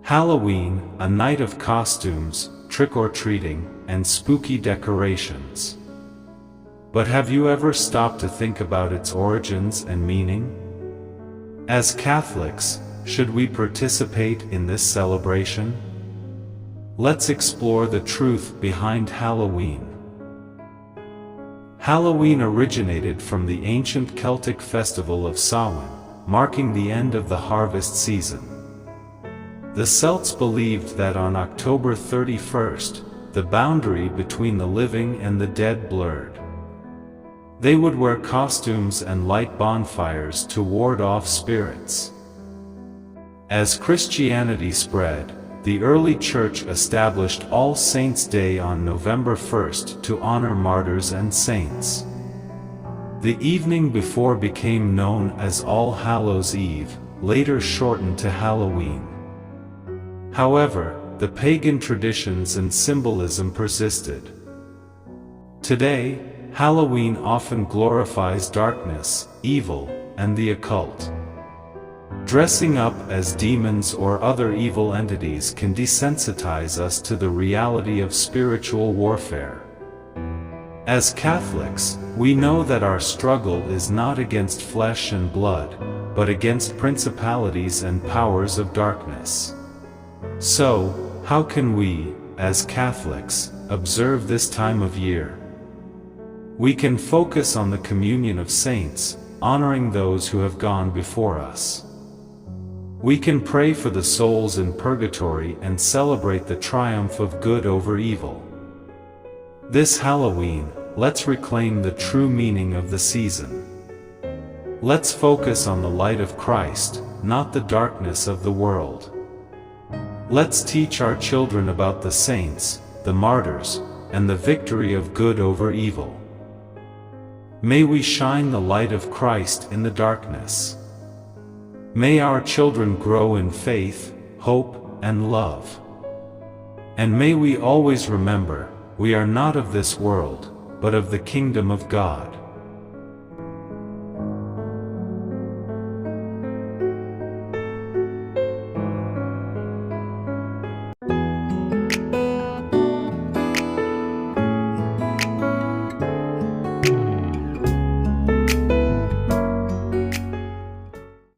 Halloween, a night of costumes, trick-or-treating, and spooky decorations. But have you ever stopped to think about its origins and meaning? As Catholics, should we participate in this celebration? Let's explore the truth behind Halloween. Halloween originated from the ancient Celtic festival of Samhain, marking the end of the harvest season. The Celts believed that on October 31st, the boundary between the living and the dead blurred. They would wear costumes and light bonfires to ward off spirits. As Christianity spread, the early church established All Saints' Day on November 1st to honor martyrs and saints. The evening before became known as All Hallows' Eve, later shortened to Halloween. However, the pagan traditions and symbolism persisted. Today, Halloween often glorifies darkness, evil, and the occult. Dressing up as demons or other evil entities can desensitize us to the reality of spiritual warfare. As Catholics, we know that our struggle is not against flesh and blood, but against principalities and powers of darkness. So, how can we, as Catholics, observe this time of year? We can focus on the communion of saints, honoring those who have gone before us. We can pray for the souls in purgatory and celebrate the triumph of good over evil. This Halloween, let's reclaim the true meaning of the season. Let's focus on the light of Christ, not the darkness of the world. Let's teach our children about the saints, the martyrs, and the victory of good over evil. May we shine the light of Christ in the darkness. May our children grow in faith, hope, and love. And may we always remember, we are not of this world, but of the kingdom of God.